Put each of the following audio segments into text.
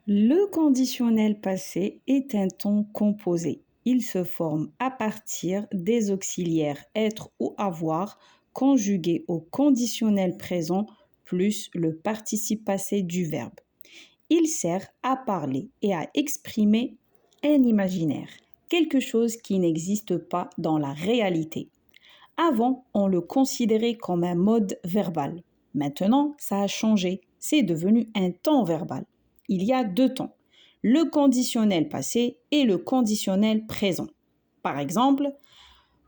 Le conditionnel passé est un temps composé. Il se forme à partir des auxiliaires être ou avoir conjugués au conditionnel présent plus le participe passé du verbe. Il sert à parler et à exprimer un imaginaire, quelque chose qui n'existe pas dans la réalité. Avant, on le considérait comme un mode verbal. Maintenant, ça a changé. C'est devenu un temps verbal. Il y a deux temps, le conditionnel passé et le conditionnel présent. Par exemple,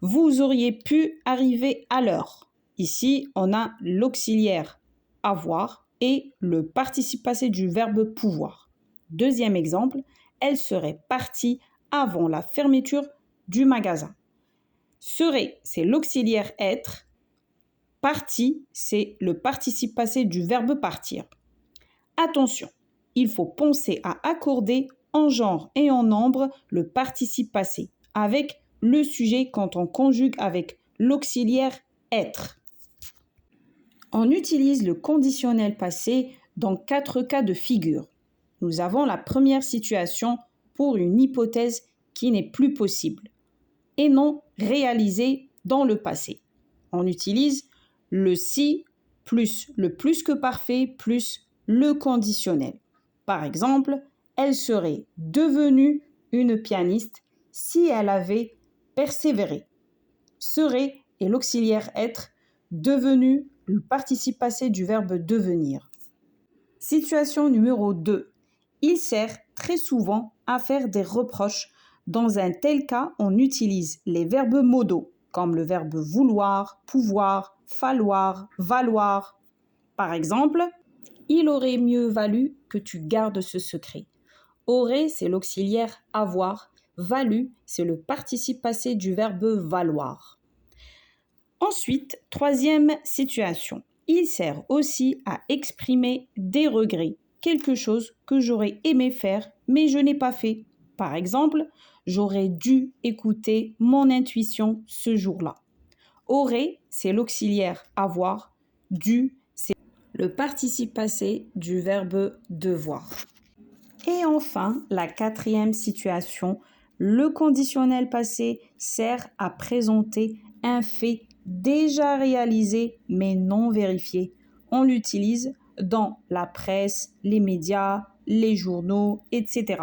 vous auriez pu arriver à l'heure. Ici, on a l'auxiliaire avoir et le participe passé du verbe pouvoir. Deuxième exemple, elle serait partie avant la fermeture du magasin. Serait, c'est l'auxiliaire être. Partie, c'est le participe passé du verbe partir. Attention, il faut penser à accorder en genre et en nombre le participe passé avec le sujet quand on conjugue avec l'auxiliaire être. On utilise le conditionnel passé dans 4 cas de figure. Nous avons la première situation pour une hypothèse qui n'est plus possible et non réalisée dans le passé. On utilise le si plus le plus que parfait plus le conditionnel. Par exemple, elle serait devenue une pianiste si elle avait persévéré. Serait est l'auxiliaire être, devenu le participe passé du verbe devenir. Situation numéro 2. Il sert très souvent à faire des reproches. Dans un tel cas, on utilise les verbes modaux, comme le verbe vouloir, pouvoir, falloir, valoir. Par exemple, il aurait mieux valu que tu gardes ce secret. Aurait, c'est l'auxiliaire avoir. Valu, c'est le participe passé du verbe valoir. Ensuite, troisième situation. Il sert aussi à exprimer des regrets, quelque chose que j'aurais aimé faire, mais je n'ai pas fait. Par exemple, j'aurais dû écouter mon intuition ce jour-là. Aurait, c'est l'auxiliaire avoir. Dû, c'est le participe passé du verbe devoir. Et enfin, la quatrième situation, le conditionnel passé sert à présenter un fait déjà réalisé mais non vérifié. On l'utilise dans la presse, les médias, les journaux, etc.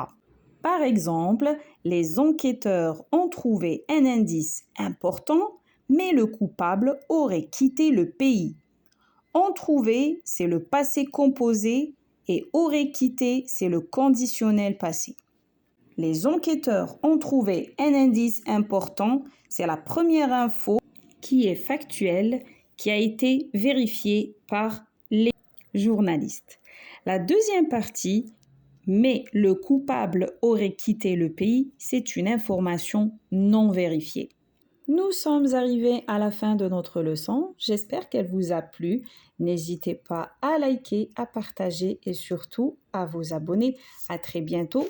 Par exemple, les enquêteurs ont trouvé un indice important, mais le coupable aurait quitté le pays. Ont trouvé, c'est le passé composé et aurait quitté, c'est le conditionnel passé. Les enquêteurs ont trouvé un indice important, c'est la première info qui est factuelle, qui a été vérifiée par les journalistes. La deuxième partie, mais le coupable aurait quitté le pays, c'est une information non vérifiée. Nous sommes arrivés à la fin de notre leçon. J'espère qu'elle vous a plu. N'hésitez pas à liker, à partager et surtout à vous abonner. À très bientôt